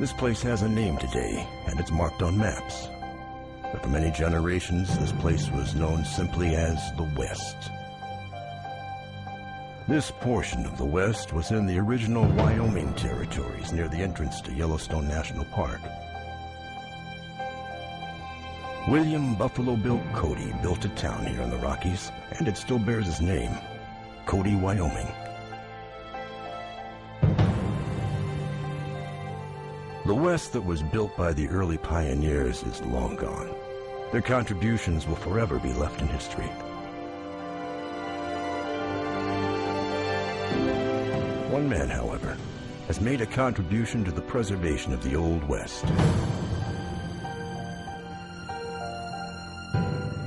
This place has a name today, and it's marked on maps. But for many generations, this place was known simply as the West. This portion of the West was in the original Wyoming territories near the entrance to Yellowstone National Park. William Buffalo Bill Cody built a town here in the Rockies, and it still bears his name, Cody, Wyoming. The West that was built by the early pioneers is long gone. Their contributions will forever be left in history. One man, however, has made a contribution to the preservation of the Old West.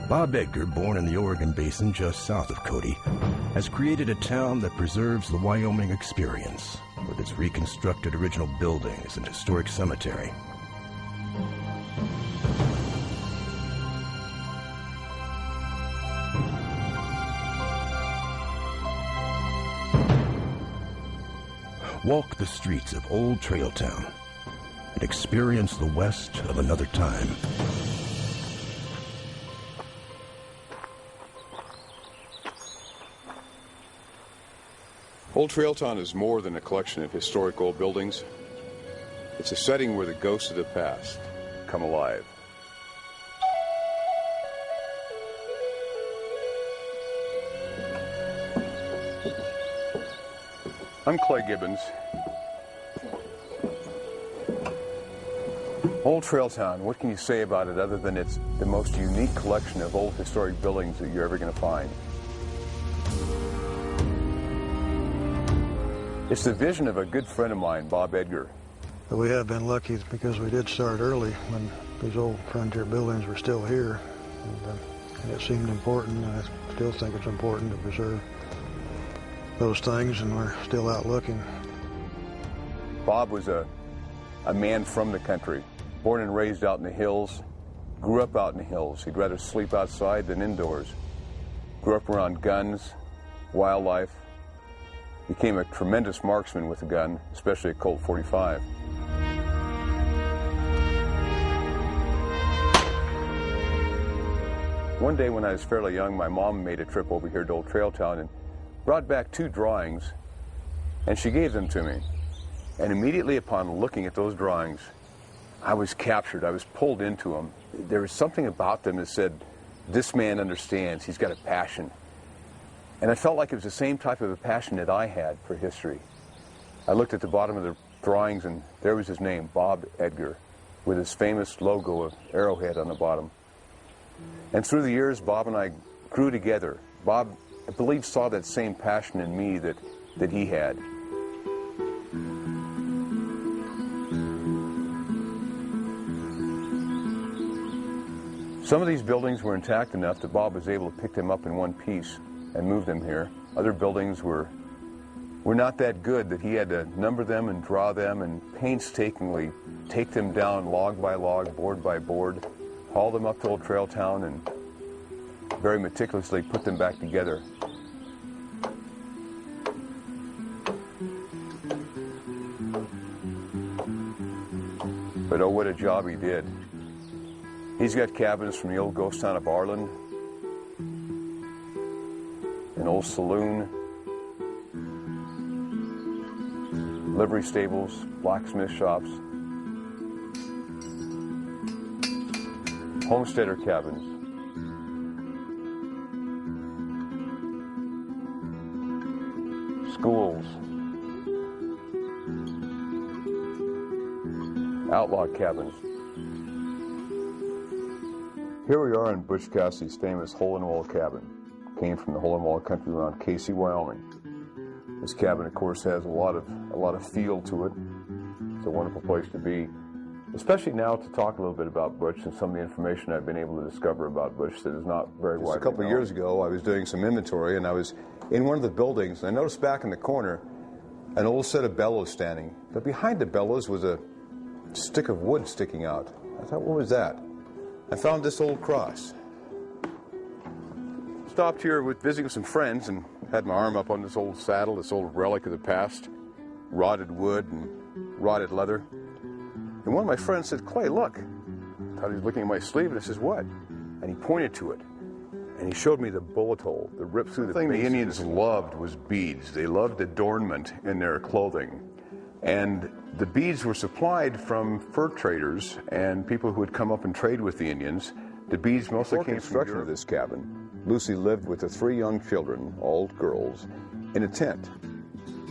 Bob Edgar, born in the Oregon Basin just south of Cody, has created a town that preserves the Wyoming experience with its reconstructed original buildings and historic cemetery. Walk the streets of Old Trail Town and experience the West of another time. Old Trail Town is more than a collection of historic old buildings. It's a setting where the ghosts of the past come alive. I'm Clay Gibbons. Old Trail Town, what can you say about it other than it's the most unique collection of old historic buildings that you're ever going to find? It's the vision of a good friend of mine, Bob Edgar. We have been lucky because we did start early when these old frontier buildings were still here. And it seemed important, and I still think it's important to preserve those things, and we're still out looking. Bob was a man from the country, born and raised out in the hills, grew up out in the hills. He'd rather sleep outside than indoors. Grew up around guns, wildlife, became a tremendous marksman with a gun, especially a Colt 45. One day when I was fairly young, my mom made a trip over here to Old Trail Town and brought back 2 drawings, and she gave them to me. And immediately upon looking at those drawings, I was captured. I was pulled into them. There was something about them that said, this man understands, he's got a passion. And I felt like it was the same type of a passion that I had for history. I looked at the bottom of the drawings, and there was his name, Bob Edgar, with his famous logo of Arrowhead on the bottom. And through the years, Bob and I grew together. Bob, I believe, saw that same passion in me that he had. Some of these buildings were intact enough that Bob was able to pick them up in one piece and move them here. Other buildings were not that good that he had to number them and draw them and painstakingly take them down log by log, board by board, haul them up to Old Trail Town, and very meticulously put them back together. But oh, what a job he did. He's got cabins from the old ghost town of Arlen, an old saloon, livery stables, blacksmith shops, homesteader cabins, schools, outlaw cabins. Here we are in Butch Cassidy's famous hole-in-the-wall cabin. Came from the hole-in-the-wall country around Casey, Wyoming. This cabin, of course, has a lot of feel to it. It's a wonderful place to be, especially now to talk a little bit about Butch and some of the information I've been able to discover about Butch that is not very widely known. A couple of years ago, I was doing some inventory, and I was in one of the buildings, and I noticed back in the corner an old set of bellows standing. But behind the bellows was a stick of wood sticking out. I thought, what was that? I found this old cross. Stopped here with visiting some friends and had my arm up on this old saddle, this old relic of the past, rotted wood and rotted leather. And one of my friends said, "Clay, look." I thought he was looking at my sleeve, and I says, "What?" And he pointed to it. And he showed me the bullet hole that ripped through the thing the Indians loved was beads. They loved adornment in their clothing. And the beads were supplied from fur traders and people who would come up and trade with the Indians. The beads mostly came from construction of this cabin. Lucy lived with the 3 young children, all girls, in a tent.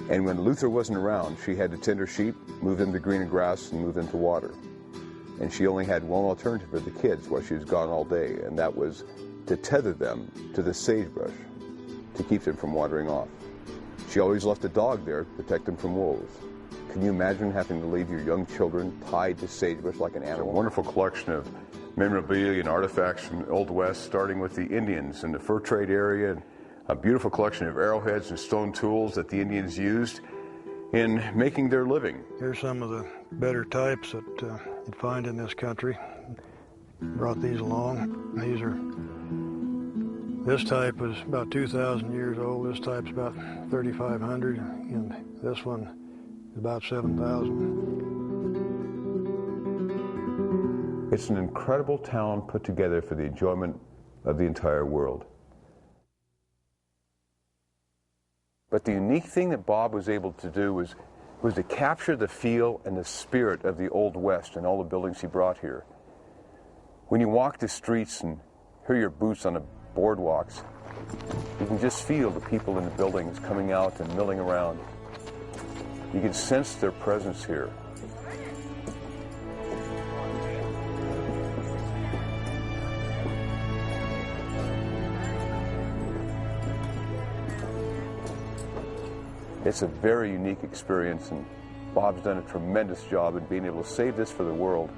And when Luther wasn't around, she had to tend her sheep, move them to greener grass, and move them to water. And she only had one alternative for the kids while she was gone all day, and that was to tether them to the sagebrush to keep them from wandering off. She always left a dog there to protect them from wolves. Can you imagine having to leave your young children tied to sagebrush like an animal? It's a wonderful collection of memorabilia and artifacts from the Old West, starting with the Indians in the fur trade area. A beautiful collection of arrowheads and stone tools that the Indians used in making their living. Here's some of the better types that you'd find in this country. Brought these along. This type is about 2,000 years old. This type's about 3,500, and this one is about 7,000. It's an incredible town put together for the enjoyment of the entire world. But the unique thing that Bob was able to do was to capture the feel and the spirit of the Old West and all the buildings he brought here. When you walk the streets and hear your boots on the boardwalks, you can just feel the people in the buildings coming out and milling around. You can sense their presence here. It's a very unique experience, and Bob's done a tremendous job in being able to save this for the world.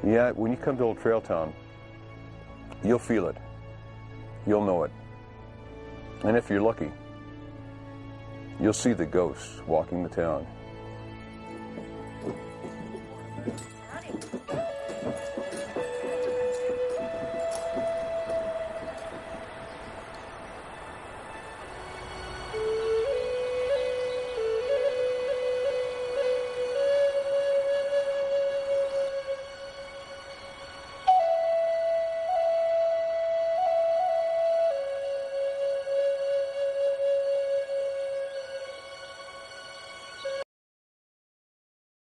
Yeah, when you come to Old Trail Town, you'll feel it. You'll know it. And if you're lucky, you'll see the ghosts walking the town.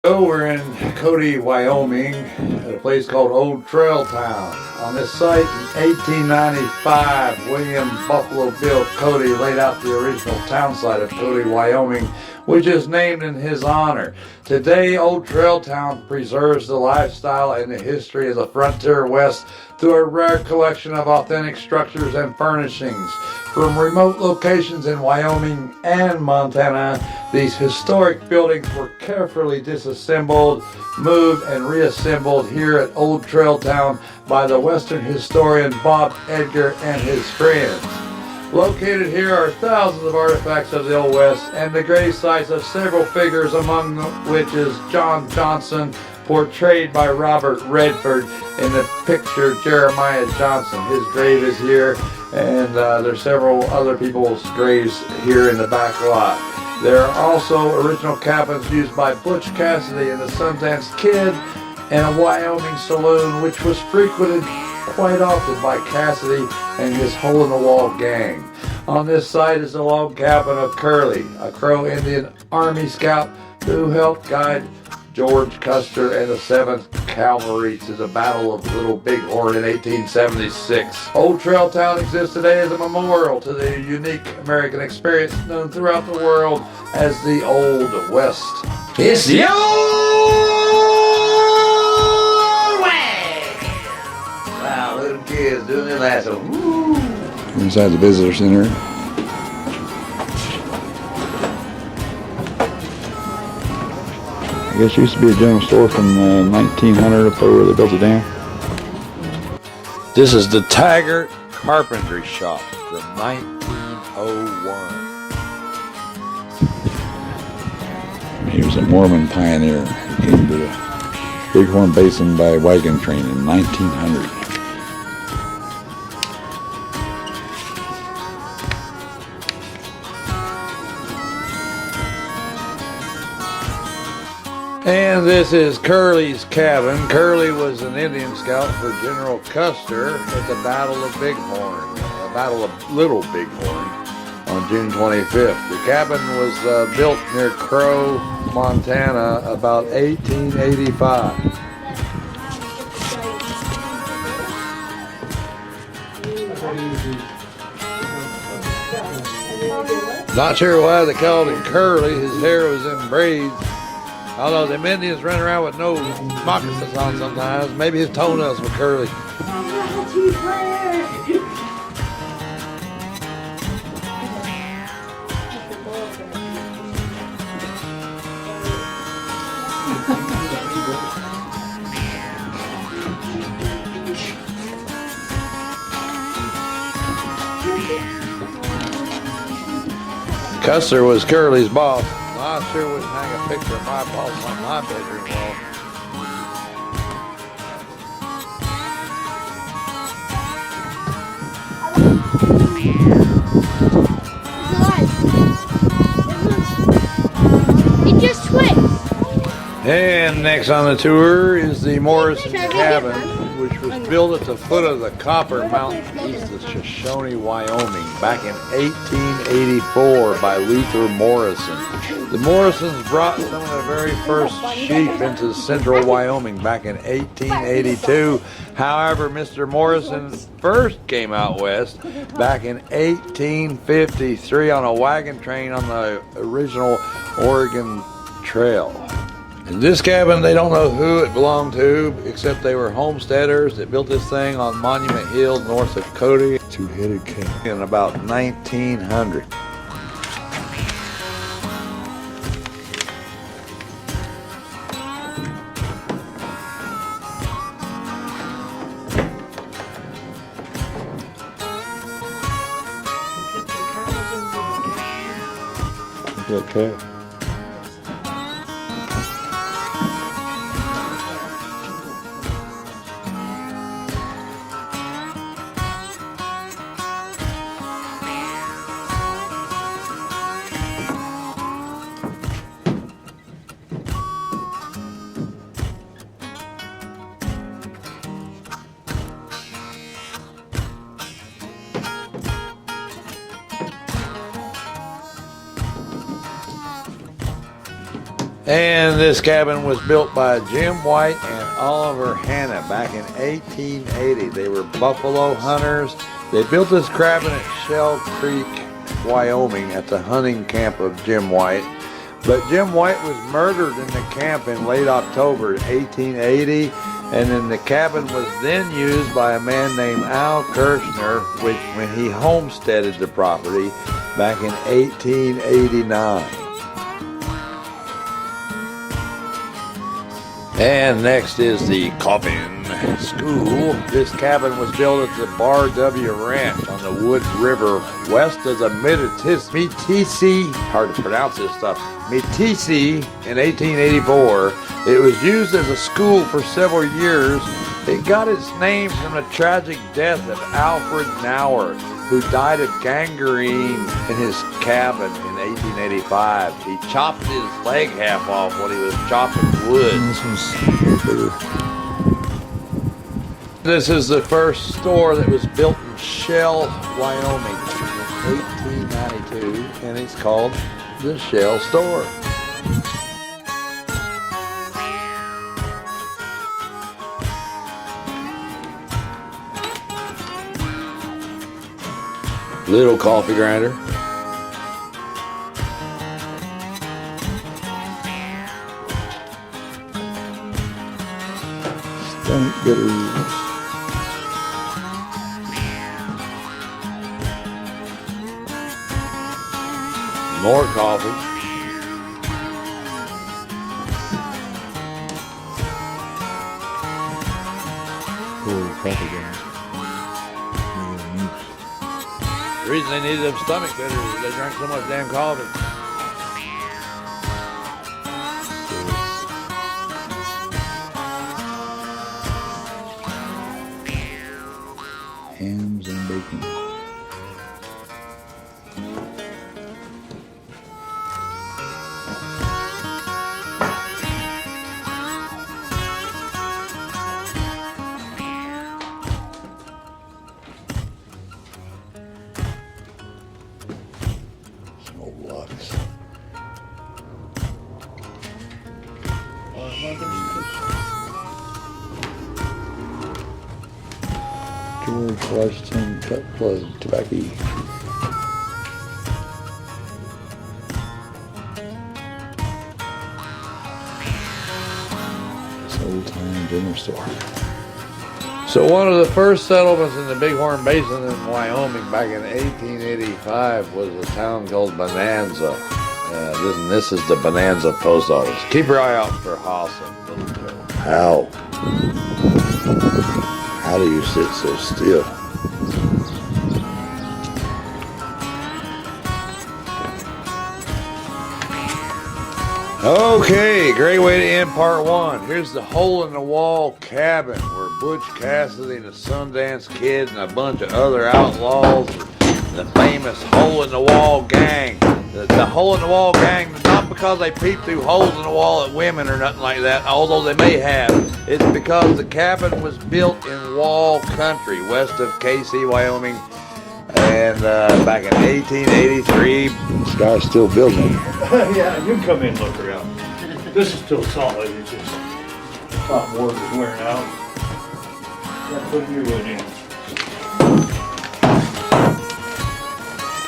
So we're in Cody, Wyoming, at a place called Old Trail Town. On this site in 1895, William Buffalo Bill Cody laid out the original town site of Cody, Wyoming, which is named in his honor. Today, Old Trail Town preserves the lifestyle and the history of the frontier west through a rare collection of authentic structures and furnishings. From remote locations in Wyoming and Montana, these historic buildings were carefully disassembled, moved, and reassembled here at Old Trail Town by the Western historian Bob Edgar and his friends. Located here are thousands of artifacts of the Old West and the grave sites of several figures, among which is John Johnson, portrayed by Robert Redford in the picture Jeremiah Johnson. His grave is here, and there's several other people's graves here in the back lot. There are also original cabins used by Butch Cassidy and the Sundance Kid, and a Wyoming saloon which was frequented quite often by Cassidy and his hole-in-the-wall gang. On this site is the log cabin of Curly, a Crow Indian Army scout who helped guide George Custer and the 7th Cavalry to the Battle of Little Bighorn in 1876. Old Trail Town exists today as a memorial to the unique American experience known throughout the world as the Old West. It's the Old West! Wow, little kids doing their lasso. Woo! Inside the visitor center. I guess it used to be a general store from 1900 up there where they built the dam. This is the Taggart Carpentry Shop from 1901. He was a Mormon pioneer. He came to the Bighorn Basin by wagon train in 1900. And this is Curly's cabin. Curly was an Indian scout for General Custer at the Battle of Bighorn, Battle of Little Bighorn on June 25th. The cabin was built near Crow, Montana about 1885. Not sure why they called him Curly. His hair was in braids. Although them Indians run around with no moccasins on sometimes. Maybe his toenails were curly. Custer was Curly's boss. I sure wouldn't hang a picture of my boss on my bedroom wall. It just switched. And next on the tour is the Morrison cabin, which was built at the foot of the Copper Mountain east of Shoshone, Wyoming, back in 1884 by Luther Morrison. The Morrisons brought some of the very first sheep into central Wyoming back in 1882. However, Mr. Morrison first came out west back in 1853 on a wagon train on the original Oregon Trail. In this cabin, they don't know who it belonged to, except they were homesteaders that built this thing on Monument Hill north of Cody, two-headed cat, in about 1900. Okay. And this cabin was built by Jim White and Oliver Hanna back in 1880. They were buffalo hunters. They built this cabin at Shell Creek, Wyoming, at the hunting camp of Jim White. But Jim White was murdered in the camp in late October 1880, and then the cabin was then used by a man named Al Kirshner when he homesteaded the property back in 1889. And next is the Coffin School. This cabin was built at the Bar W Ranch on the Wood River west of the Metis, hard to pronounce this stuff, Metis in 1884. It was used as a school for several years. It got its name from the tragic death of Alfred Nauer, who died of gangrene in his cabin in 1885. He chopped his leg half off when he was chopping wood. This is the first store that was built in Shell, Wyoming in 1892, and it's called the Shell Store. Little coffee grinder. Stomach bitters. More coffee. Cool coffee grinder. The reason they needed them stomach bitters is they drank so much damn coffee. Hams and bacon. George Washington Tobacco. This old time dinner store. So one of the first settlements in the Bighorn Basin in Wyoming back in 1885 was a town called Bonanza. This is the Bonanza post office. Keep your eye out for Haas and Little Joe. How do you sit so still? Okay, great way to end part one. Here's the hole-in-the-wall cabin where Butch Cassidy and the Sundance Kid and a bunch of other outlaws, the famous hole-in-the-wall gang. The hole-in-the-wall gang, not because they peep through holes in the wall at women or nothing like that, although they may have. It's because the cabin was built in wall country west of KC, Wyoming, and back in 1883. This guy's still building it. Yeah, you can come in and look around. This is still solid, it's just top board is wearing out. Gotta put a new one in.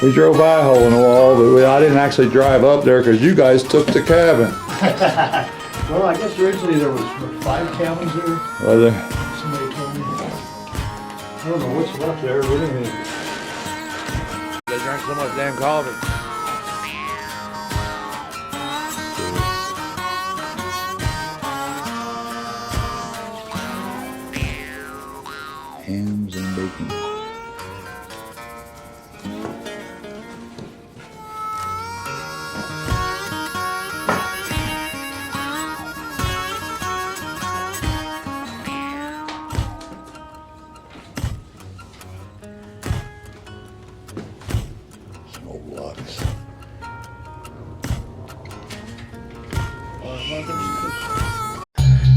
We drove by a hole in the wall, but I didn't actually drive up there because you guys took the cabin. Well, I guess originally there was 5 cabins there. Was there? Somebody told me. I don't know what's left there, but anyway. They drank so much damn coffee. Hams and bacon. Some old logs.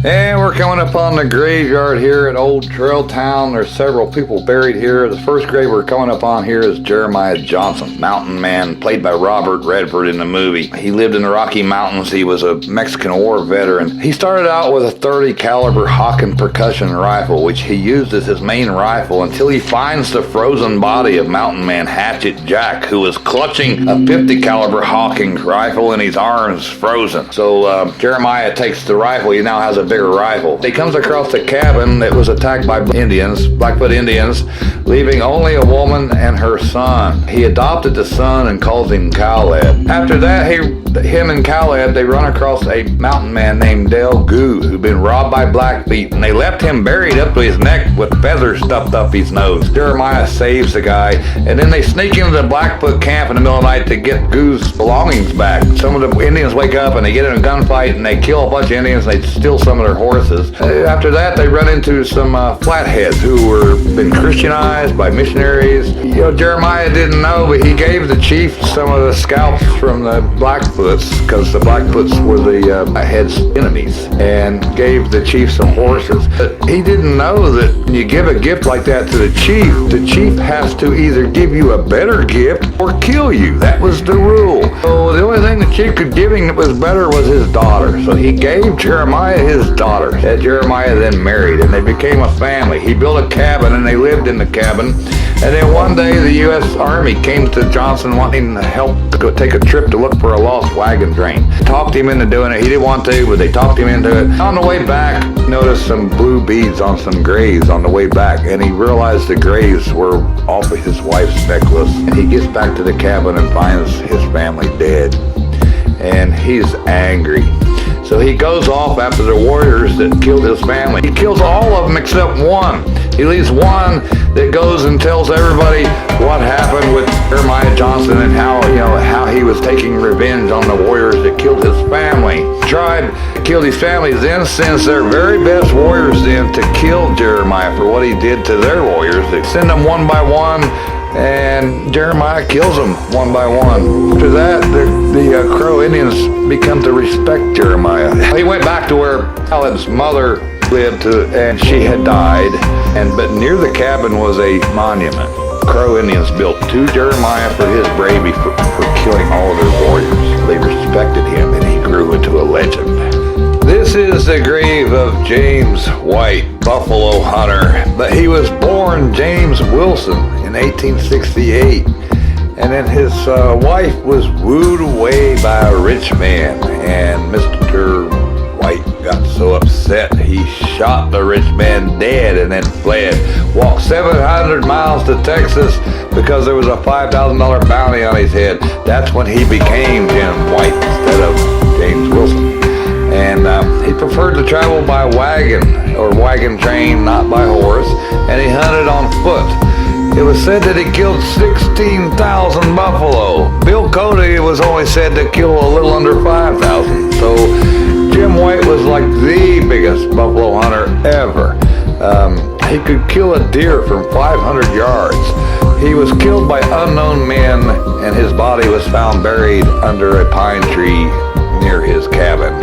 And we're coming up on the graveyard here at Old Trail Town. There's several people buried here. The first grave we're coming up on here is Jeremiah Johnson, mountain man, played by Robert Redford in the movie. He lived in the Rocky Mountains. He was a Mexican War veteran. He started out with a .30 caliber Hawken percussion rifle, which he used as his main rifle until he finds the frozen body of mountain man Hatchet Jack, who was clutching a .50 caliber Hawken rifle in his arms frozen. So Jeremiah takes the rifle. He now has a bigger rifle. He comes across a cabin that was attacked by Blackfoot Indians, leaving only a woman and her son. He adopted the son and calls him Caleb. After that, him and Caleb, they run across a mountain man named Dale Goo, who'd been robbed by Blackfeet, and they left him buried up to his neck with feathers stuffed up his nose. Jeremiah saves the guy, and then they sneak into the Blackfoot camp in the middle of the night to get Goo's belongings back. Some of the Indians wake up and they get in a gunfight and they kill a bunch of Indians and they steal some of their horses. After that, they run into some flatheads who were been Christianized by missionaries. You know, Jeremiah didn't know, but he gave the chief some of the scalps from the Blackfoots, because the Blackfoots were the head's enemies, and gave the chief some horses. But he didn't know that when you give a gift like that to the chief has to either give you a better gift or kill you. That was the rule. So the only thing the chief could give him that was better was his daughter. So he gave Jeremiah his daughter, that Jeremiah then married, and they became a family. He built a cabin and they lived in the cabin. And then one day the U.S. Army came to Johnson wanting help to go take a trip to look for a lost wagon train. Talked him into doing it. He didn't want to, but they talked him into it. On the way back, he noticed some blue beads on some graves on the way back, and he realized the graves were off of his wife's necklace. And he gets back to the cabin and finds his family dead. And he's angry. So he goes off after the warriors that killed his family. He kills all of them except one. He leaves one that goes and tells everybody what happened with Jeremiah Johnson and how he was taking revenge on the warriors that killed his family. Tribe killed his family, then sends their very best warriors in to kill Jeremiah for what he did to their warriors. They send them one by one, and Jeremiah kills them one by one. After that, the Crow Indians become to respect Jeremiah. He went back to where Caleb's mother lived, and she had died, but near the cabin was a monument. Crow Indians built to Jeremiah for his bravery for killing all of their warriors. They respected him, and he grew into a legend. This is the grave of James White, buffalo hunter, but he was born James Wilson in 1868, and then his wife was wooed away by a rich man, and Mr. White got so upset he shot the rich man dead and then fled. Walked 700 miles to Texas because there was a $5,000 bounty on his head. That's when he became Jim White instead of James Wilson. And he preferred to travel by wagon or wagon train, not by horse, and he hunted on foot. It was said that he killed 16,000 buffalo. Bill Cody was only said to kill a little under 5,000. So Jim White was like the biggest buffalo hunter ever. He could kill a deer from 500 yards. He was killed by unknown men, and his body was found buried under a pine tree near his cabin.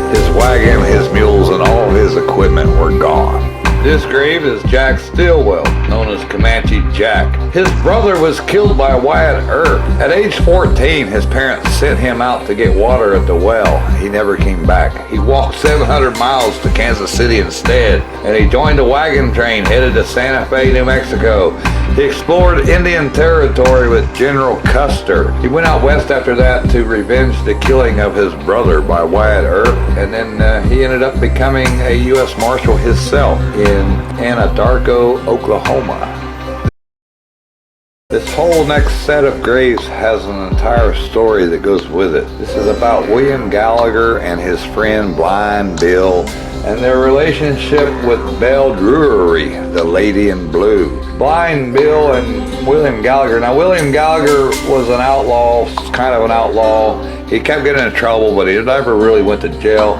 His wagon, his mules, and all of his equipment were gone. This grave is Jack Stillwell, known as Comanche Jack. His brother was killed by Wyatt Earp. At age 14, his parents sent him out to get water at the well. He never came back. He walked 700 miles to Kansas City instead, and he joined a wagon train headed to Santa Fe, New Mexico. He explored Indian territory with General Custer. He went out west after that to revenge the killing of his brother by Wyatt Earp, and then he ended up becoming a U.S. Marshal himself in Anadarko, Oklahoma. This whole next set of graves has an entire story that goes with it. This is about William Gallagher and his friend Blind Bill and their relationship with Belle Drury, the lady in blue. Blind Bill and William Gallagher. Now, William Gallagher was an outlaw, kind of an outlaw. He kept getting in trouble, but he never really went to jail.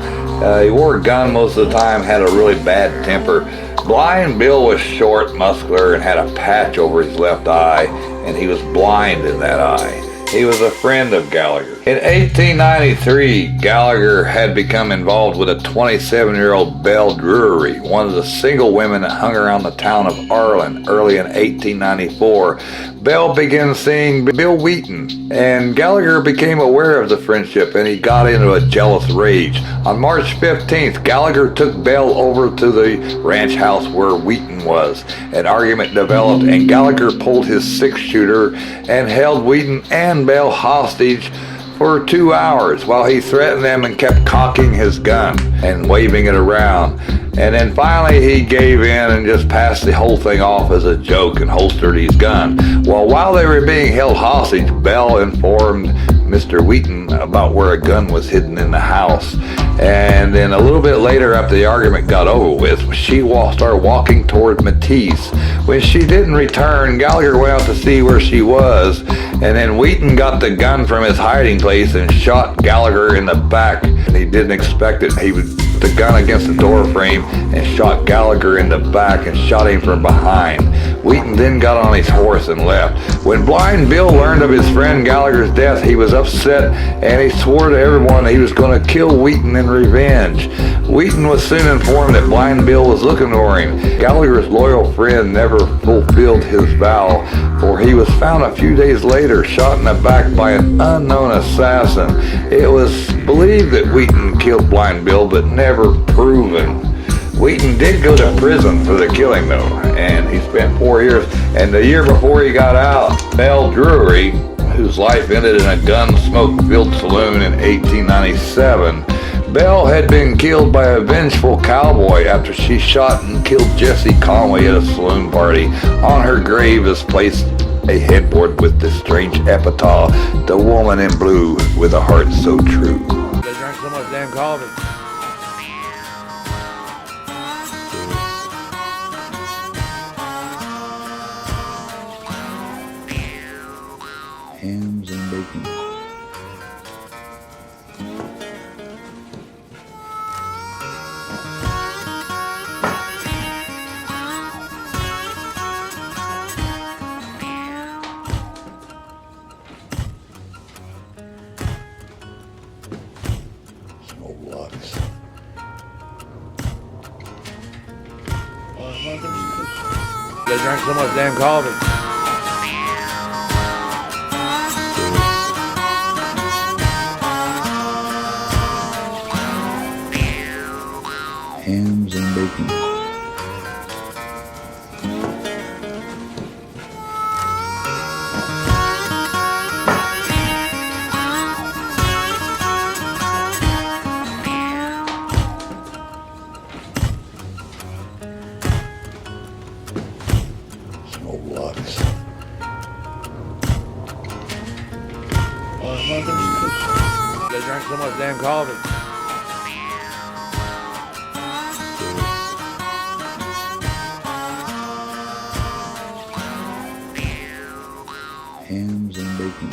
He wore a gun most of the time, had a really bad temper. Blind Bill was short, muscular, and had a patch over his left eye, and he was blind in that eye. He was a friend of Gallagher. In 1893, Gallagher had become involved with a 27-year-old Belle Drury, one of the single women that hung around the town of Arlen early in 1894. Belle began seeing Bill Wheaton, and Gallagher became aware of the friendship, and he got into a jealous rage. On March 15th, Gallagher took Belle over to the ranch house where Wheaton was. An argument developed, and Gallagher pulled his six-shooter and held Wheaton and Belle hostage for 2 hours while he threatened them and kept cocking his gun and waving it around. And then finally he gave in and just passed the whole thing off as a joke and holstered his gun. Well, while they were being held hostage, Belle informed Mr. Wheaton about where a gun was hidden in the house. And then a little bit later, after the argument got over with, she started walking toward Matisse. When she didn't return, Gallagher went out to see where she was, and then Wheaton got the gun from his hiding place and shot Gallagher in the back. And he didn't expect it. He would the gun against the door frame and shot Gallagher in the back and shot him from behind. Wheaton then got on his horse and left. When Blind Bill learned of his friend Gallagher's death, he was upset, and he swore to everyone he was going to kill Wheaton in revenge. Wheaton was soon informed that Blind Bill was looking for him. Gallagher's loyal friend never fulfilled his vow, for he was found a few days later shot in the back by an unknown assassin. It was believed that Wheaton killed Blind Bill, but never proven. Wheaton did go to prison for the killing, though, and he spent 4 years. And the year before he got out, Belle Drury, whose life ended in a gun-smoke-filled saloon in 1897, Belle had been killed by a vengeful cowboy after she shot and killed Jesse Conway at a saloon party. On her grave is placed a headboard with the strange epitaph, "The woman in blue with a heart so true." They drank so much damn coffee. Hams and bacon. Smoked logs. They drank so much damn coffee. bacon. Some old logs. They drank so much damn coffee. Hams and bacon.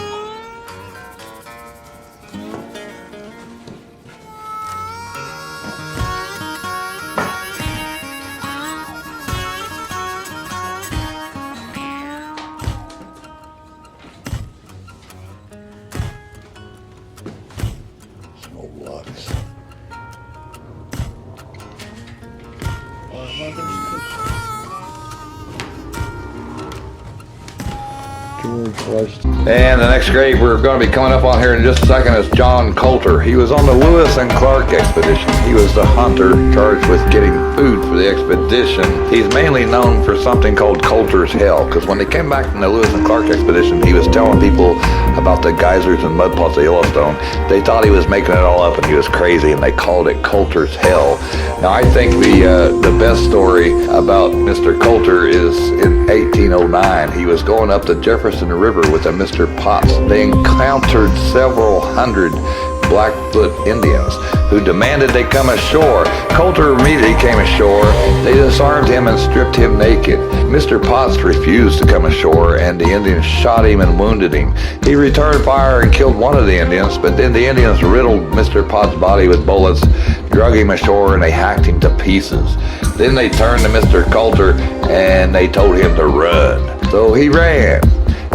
Some old logs. George Washington. And the next grave we're going to be coming up on here in just a second is John Coulter. He was on the Lewis and Clark expedition. He was the hunter charged with getting food for the expedition. He's mainly known for something called Coulter's Hell, because when they came back from the Lewis and Clark expedition, he was telling people about the geysers and mud pots of Yellowstone. They thought he was making it all up and he was crazy, and they called it Coulter's Hell. Now I think the best story about Mr. Coulter is in 1809. He was going up the Jefferson River with a Mr. Potts. They encountered several hundred Blackfoot Indians who demanded they come ashore. Coulter immediately came ashore. They disarmed him and stripped him naked. Mr. Potts refused to come ashore, and the Indians shot him and wounded him. He returned fire and killed one of the Indians, but then the Indians riddled Mr. Potts' body with bullets, drug him ashore, and they hacked him to pieces. Then they turned to Mr. Coulter and they told him to run. So he ran.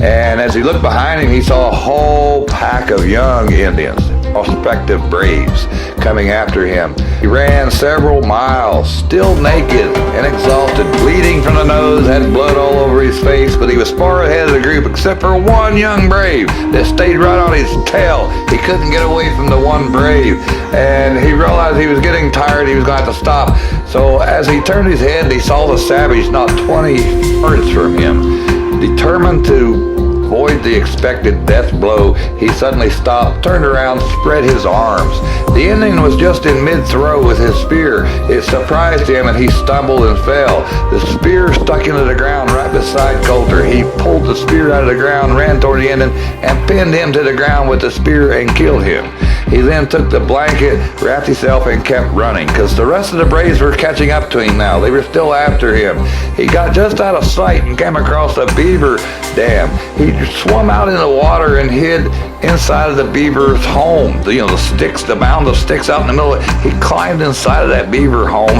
And as he looked behind him, he saw a whole pack of young Indians, prospective braves, coming after him. He ran several miles, still naked and exhausted, bleeding from the nose, had blood all over his face, but he was far ahead of the group except for one young brave that stayed right on his tail. He couldn't get away from the one brave, and he realized he was getting tired. He was going to have to stop. So as he turned his head, he saw the savage not 20 yards from him. Determined to avoid the expected death blow, he suddenly stopped, turned around, spread his arms. The Indian was just in mid-throw with his spear. It surprised him and he stumbled and fell. The spear stuck into the ground right beside Coulter. He pulled the spear out of the ground, ran toward the Indian, and pinned him to the ground with the spear and killed him. He then took the blanket, wrapped himself, and kept running, because the rest of the braves were catching up to him now. They were still after him. He got just out of sight and came across a beaver dam. He swam out in the water and hid inside of the beaver's home. The sticks, the mound of sticks out in the middle. He climbed inside of that beaver home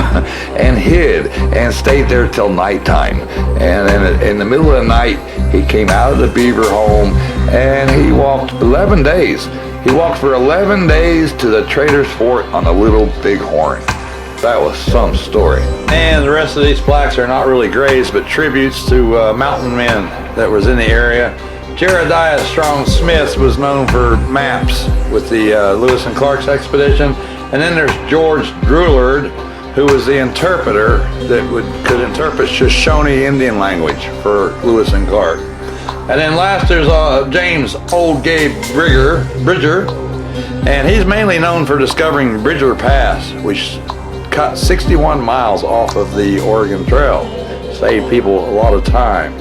and hid and stayed there till nighttime. And then in the middle of the night, he came out of the beaver home and he walked 11 days. He walked for 11 days to the Trader's Fort on the Little Bighorn. That was some story. And the rest of these plaques are not really graves, but tributes to mountain men that was in the area. Jeremiah Strong Smith was known for maps with the Lewis and Clark's expedition. And then there's George Drulard, who was the interpreter that could interpret Shoshone Indian language for Lewis and Clark. And then last there's James Old Gabe Bridger, and he's mainly known for discovering Bridger Pass, which cut 61 miles off of the Oregon Trail. Saved people a lot of time.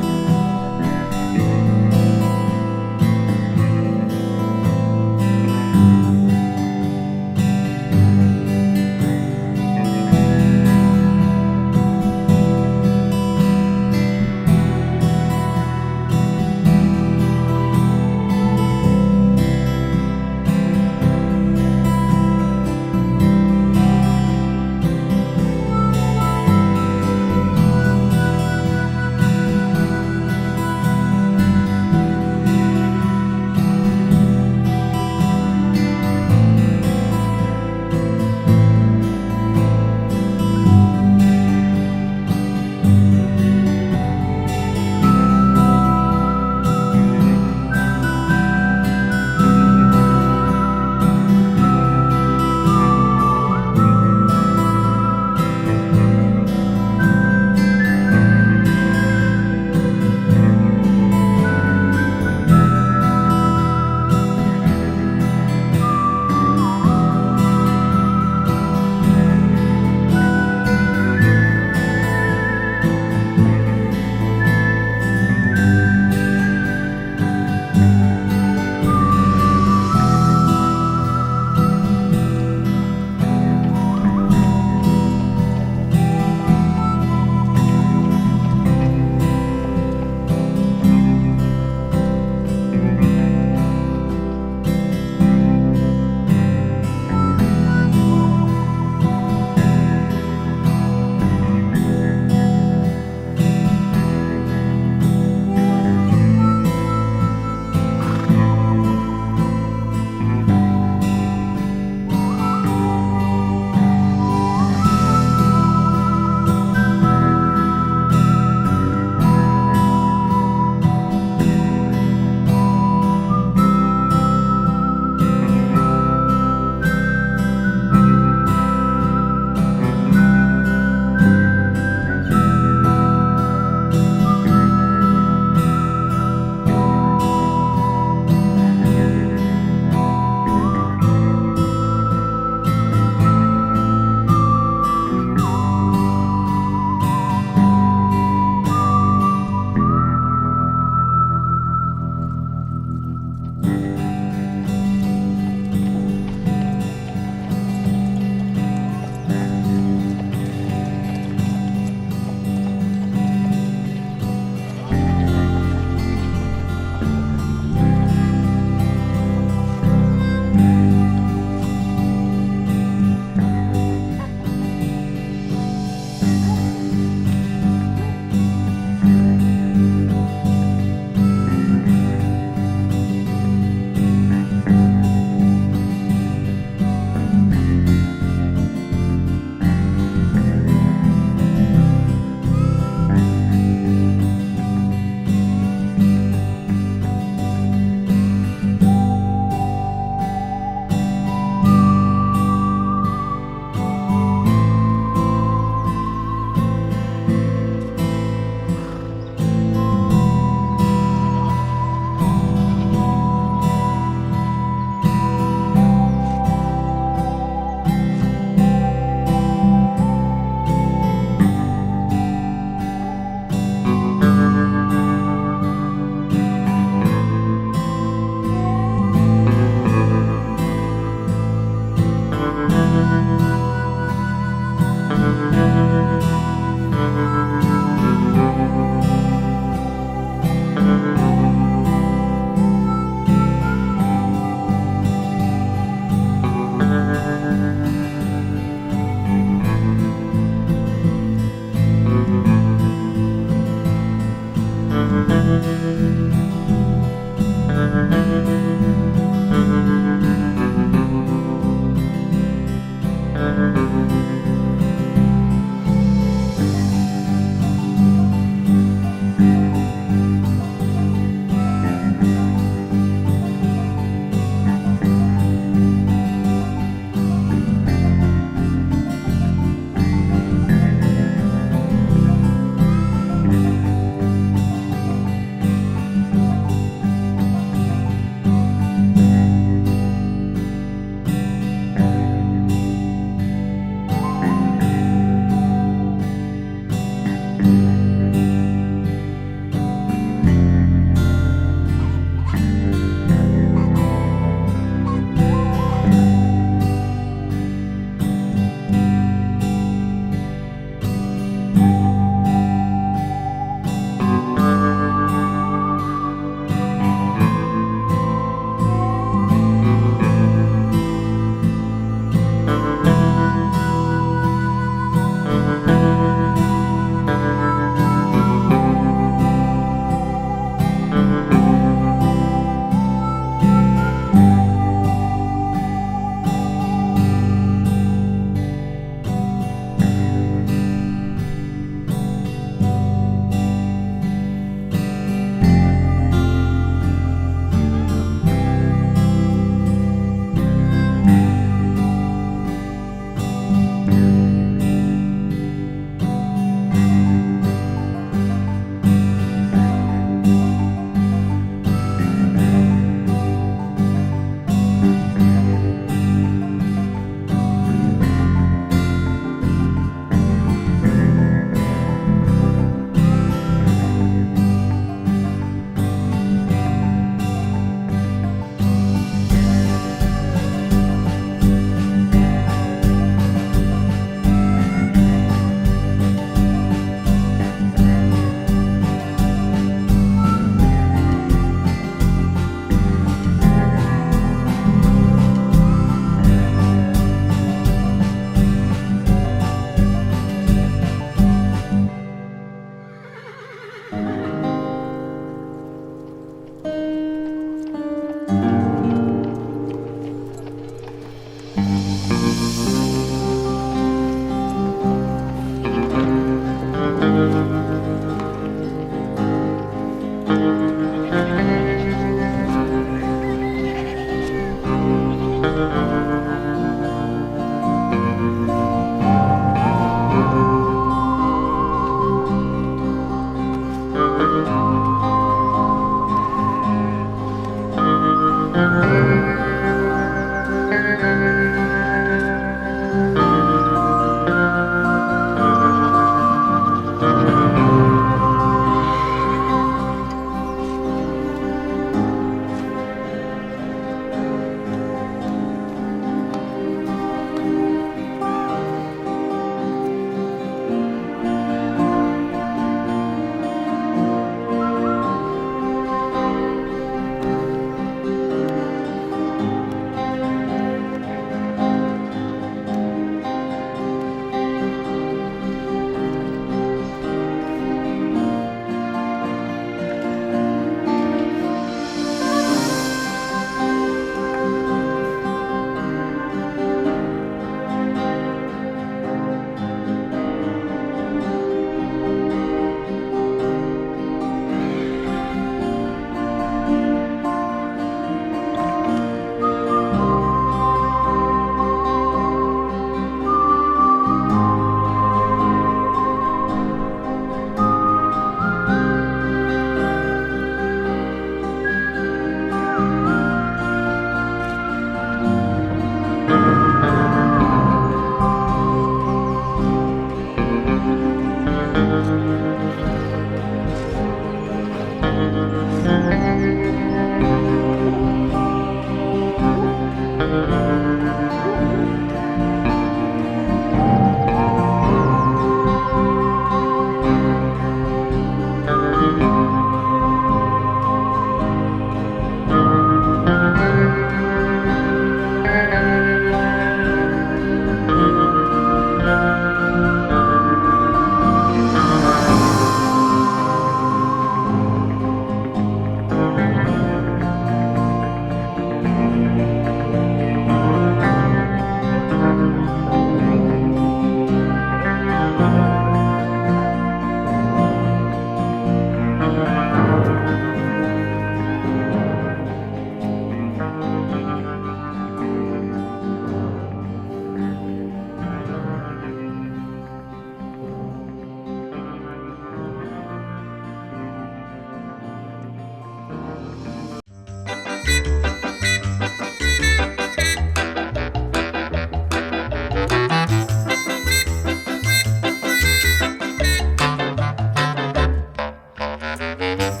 Thank you.